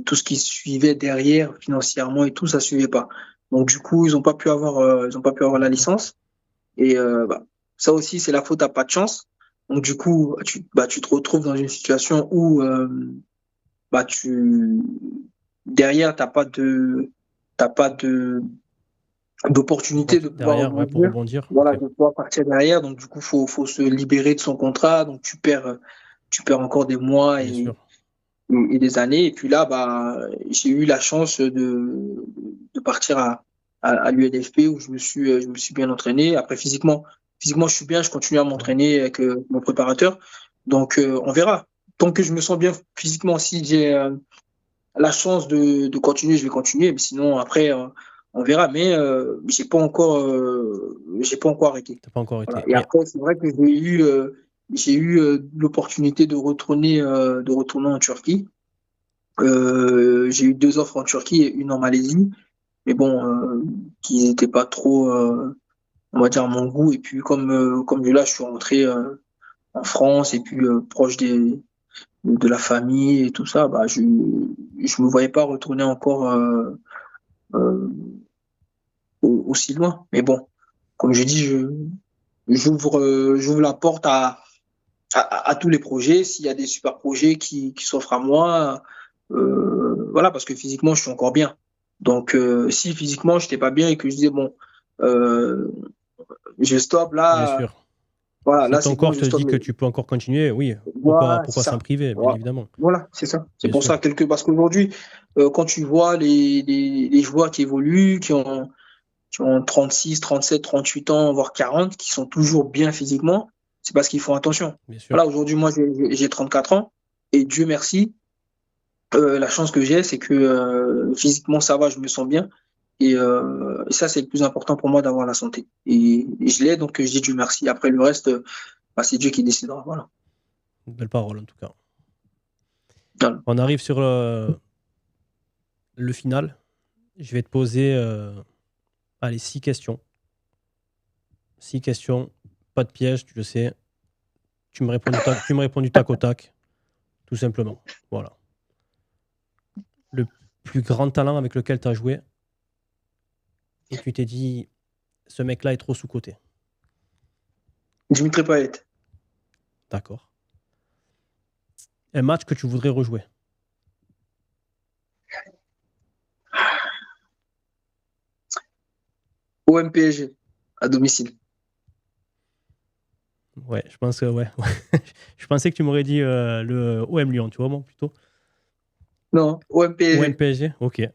S3: tout ce qui suivait derrière financièrement et tout, ça suivait pas. Donc du coup, ils ont pas pu avoir la
S2: D'accord.
S3: licence. Et ça aussi, c'est la faute à pas de chance. Donc du coup, tu te retrouves dans une situation où tu derrière, t'as pas d'opportunité de pouvoir
S2: Derrière, ouais, pour
S3: rebondir.
S2: rebondir.
S3: Voilà,
S2: Ok.
S3: de pouvoir partir derrière. Donc du coup, faut se libérer de son contrat. Donc tu perds encore des mois
S2: Bien sûr.
S3: et des années. Et puis là, j'ai eu la chance de partir à l'UNFP où je me suis bien entraîné. Après, physiquement, je suis bien, je continue à
S2: Ouais.
S3: m'entraîner avec mon préparateur. Donc, on verra. Tant que je me sens bien physiquement, si j'ai la chance de continuer, je vais continuer. Mais sinon, après, on verra. Mais j'ai pas encore arrêté.
S2: T'as pas encore
S3: Voilà.
S2: été.
S3: Et
S2: Et
S3: après, c'est vrai que j'ai eu l'opportunité de retourner en Turquie. J'ai eu deux offres en Turquie et une en Malaisie, mais bon, qui n'étaient pas trop, on va dire, à mon goût. Et puis, comme là, je suis rentré en France et puis proche de la famille et tout ça, je me voyais pas retourner encore euh, aussi loin. Mais bon, comme je dis, j'ouvre la porte à tous les projets. S'il y a des super projets qui s'offrent à moi, voilà, parce que physiquement, je suis encore bien. Donc, si physiquement, je n'étais pas bien et que je disais, bon, euh, je stoppe
S2: bien
S3: là,
S2: sûr.
S3: voilà,
S2: Si
S3: là,
S2: ton
S3: c'est bon,
S2: corps
S3: je
S2: te
S3: stoppe.
S2: dit que tu peux encore continuer, oui.
S3: Voilà, c'est
S2: Pourquoi s'en
S3: ça.
S2: priver, bien
S3: Voilà,
S2: évidemment.
S3: voilà, c'est ça. C'est
S2: Bien
S3: pour
S2: sûr.
S3: ça, parce qu'aujourd'hui, quand tu vois les joueurs qui évoluent, qui ont 36, 37, 38 ans, voire 40, qui sont toujours bien physiquement, c'est parce qu'ils font attention.
S2: Bien sûr.
S3: Voilà, aujourd'hui, moi, j'ai 34 ans et Dieu merci, la chance que j'ai, c'est que physiquement, ça va, je me sens bien. Et ça, c'est le plus important pour moi d'avoir la santé. Et je l'ai, donc je dis Dieu merci. Après, le reste, c'est Dieu qui décidera. Voilà.
S2: Belle parole, en tout cas.
S3: Voilà.
S2: On arrive sur le final. Je vais te poser, allez, 6 questions. 6 questions. Pas de piège, tu le sais. Tu me réponds du tac au tac. tout simplement. Voilà. Le plus grand talent avec lequel tu as joué et tu t'es dit, ce mec-là est trop sous-coté.
S3: Dimitri Payet.
S2: D'accord. Un match que tu voudrais rejouer.
S3: OM PSG, à domicile.
S2: Ouais, je pense que ouais. Je pensais que tu m'aurais dit le OM Lyon, tu vois, bon, plutôt.
S3: Non, OM PSG.
S2: OM PSG, ok.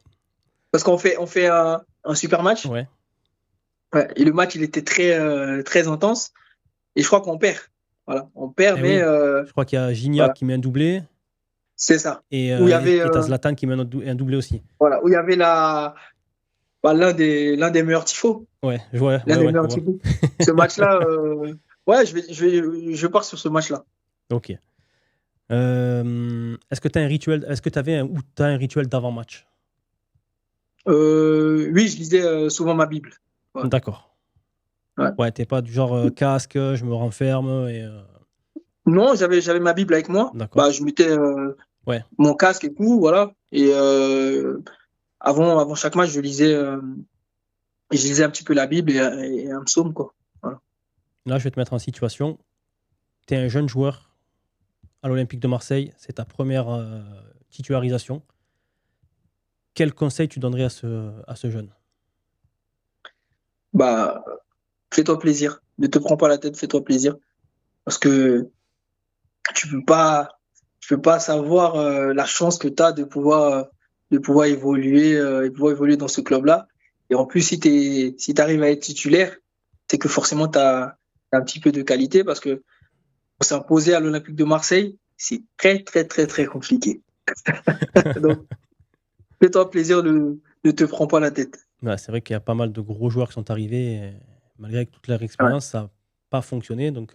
S3: Parce qu'on fait un super match.
S2: Ouais.
S3: Ouais, et le match, il était très intense. Et je crois qu'on perd. Voilà, on perd,
S2: Eh
S3: mais
S2: oui. Je crois qu'il y a Gignac
S3: voilà.
S2: qui met un doublé
S3: C'est ça.
S2: et
S3: Où il y avait,
S2: t'as Zlatan qui met un doublé aussi.
S3: voilà, où il y avait l'un des meilleurs tifos.
S2: Ouais, je vois.
S3: L'un
S2: Ouais,
S3: des
S2: ouais, je
S3: meilleurs
S2: vois.
S3: tifos. Ce match-là, ouais, je pars sur ce match-là.
S2: Ok. Est-ce que tu as un rituel, est-ce que tu avais ou t'as un rituel d'avant-match?
S3: Oui, je lisais souvent ma Bible. Ouais.
S2: D'accord.
S3: Ouais.
S2: Ouais, t'es pas du genre casque, je me renferme et.
S3: Non, j'avais ma Bible avec moi.
S2: D'accord.
S3: Bah, je mettais
S2: Ouais.
S3: mon casque et tout, voilà. Et avant chaque match, je lisais un petit peu la Bible et un psaume, quoi. Voilà.
S2: Là, je vais te mettre en situation. Tu es un jeune joueur à l'Olympique de Marseille, c'est ta première titularisation. Quel conseil tu donnerais à ce jeune?
S3: Bah, fais-toi plaisir. Ne te prends pas la tête, fais-toi plaisir. Parce que tu peux pas savoir la chance que tu as de pouvoir évoluer dans ce club-là. Et en plus, si t'arrives à être titulaire, c'est que forcément, tu as un petit peu de qualité parce que pour s'imposer à l'Olympique de Marseille, c'est très, très, très, très compliqué. Donc, fais-toi plaisir, ne te prends pas la tête.
S2: Ouais, c'est vrai qu'il y a pas mal de gros joueurs qui sont arrivés. Et malgré toute leur
S3: Ouais.
S2: expérience, ça n'a pas fonctionné. Donc,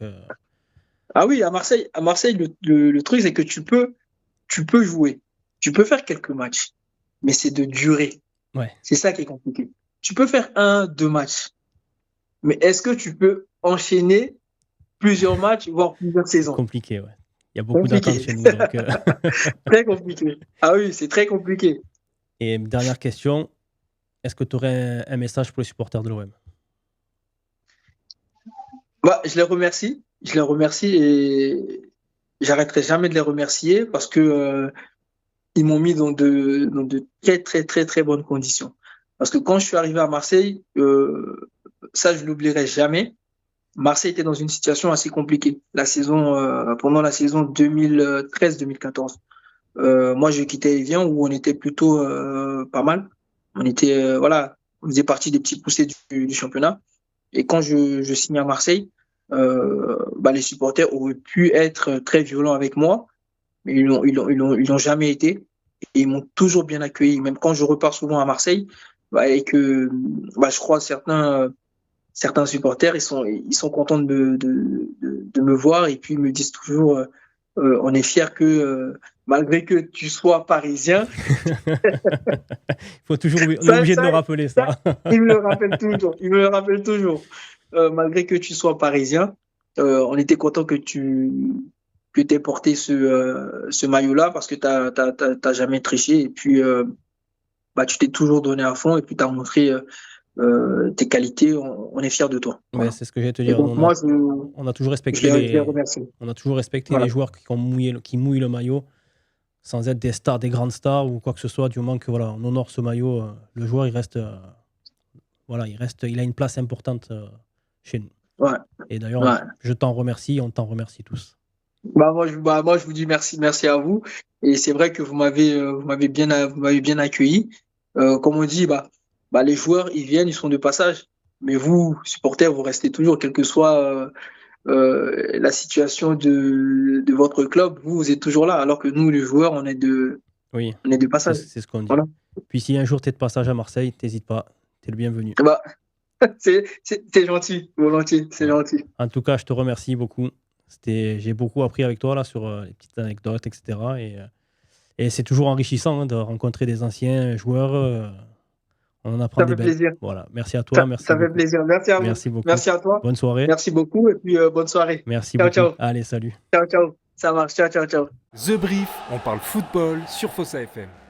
S3: Ah oui, à Marseille, le truc, c'est que tu peux jouer, tu peux faire quelques matchs, mais c'est de durée.
S2: ouais,
S3: C'est ça qui est compliqué. Tu peux faire un, deux matchs, mais est-ce que tu peux enchaîner plusieurs matchs, voire plusieurs
S2: c'est
S3: saisons?
S2: compliqué. Ouais. Il y a beaucoup
S3: Compliqué.
S2: d'attentes chez nous. Donc,
S3: Très compliqué. Ah oui, c'est très compliqué.
S2: Et dernière question, est-ce que tu aurais un message pour les supporters de l'OM?
S3: Bah, je les remercie et j'arrêterai jamais de les remercier parce que ils m'ont mis dans de très, très, très, très bonnes conditions. Parce que quand je suis arrivé à Marseille, ça, je l'oublierai jamais. Marseille était dans une situation assez compliquée pendant la saison 2013-2014. Moi, j'ai quitté Evian où on était plutôt pas mal. Voilà, on faisait partie des petits poussés du championnat. Et quand je signe à Marseille, bah, les supporters auraient pu être très violents avec moi, mais ils l'ont jamais été. Et ils m'ont toujours bien accueilli. Même quand je repars souvent à Marseille, bah, et que bah, je crois certains supporters, ils sont contents de me voir et puis ils me disent toujours, on est fiers que malgré que tu sois parisien,
S2: On est
S3: ça,
S2: obligé de
S3: ça,
S2: le rappeler, ça.
S3: il me le rappelle toujours. Il me le rappelle toujours. Malgré que tu sois parisien, on était content que tu aies porté ce maillot-là parce que t'as jamais triché et puis bah, tu t'es toujours donné à fond et puis tu as montré tes qualités. On est fiers de toi.
S2: Ouais,
S3: Voilà.
S2: c'est ce que j'ai te
S3: Et
S2: dire.
S3: donc, moi,
S2: On a toujours
S3: je
S2: respecté
S3: les remercie.
S2: on a toujours respecté
S3: Voilà.
S2: les joueurs qui mouillent le maillot sans être des stars, des grandes stars ou quoi que ce soit. Du moment que voilà, on honore ce maillot, le joueur il reste, voilà, il a une place importante chez nous.
S3: Ouais.
S2: Et d'ailleurs,
S3: Ouais.
S2: je t'en remercie, on t'en remercie tous.
S3: Bah, moi, je vous dis merci à vous. Et c'est vrai que vous m'avez bien accueilli. Comme on dit, bah, les joueurs, ils viennent, ils sont de passage. Mais vous, supporters, vous restez toujours, quelle que soit la situation de votre club, vous êtes toujours là. Alors que nous, les joueurs,
S2: Oui,
S3: on est de passage.
S2: c'est ce qu'on dit.
S3: Voilà.
S2: Puis si un jour tu es de passage à Marseille, n'hésite pas, tu es le bienvenu.
S3: Bah, c'est gentil, volontiers, c'est
S2: Ouais.
S3: gentil.
S2: En tout cas, je te remercie beaucoup. J'ai beaucoup appris avec toi là, sur les petites anecdotes, etc. Et c'est toujours enrichissant de rencontrer des anciens joueurs. On en apprend
S3: Ça
S2: des
S3: fait
S2: belles.
S3: plaisir.
S2: Voilà. Merci à toi. Merci
S3: Ça fait
S2: beaucoup.
S3: plaisir. Merci à vous.
S2: Merci beaucoup.
S3: Merci à toi.
S2: Bonne soirée.
S3: Merci beaucoup et puis bonne soirée.
S2: Merci
S3: Ciao,
S2: beaucoup.
S3: ciao.
S2: Allez, salut.
S3: Ciao, ciao. Ça marche. Ciao, ciao, ciao.
S1: The Brief, on parle football sur Fossa FM.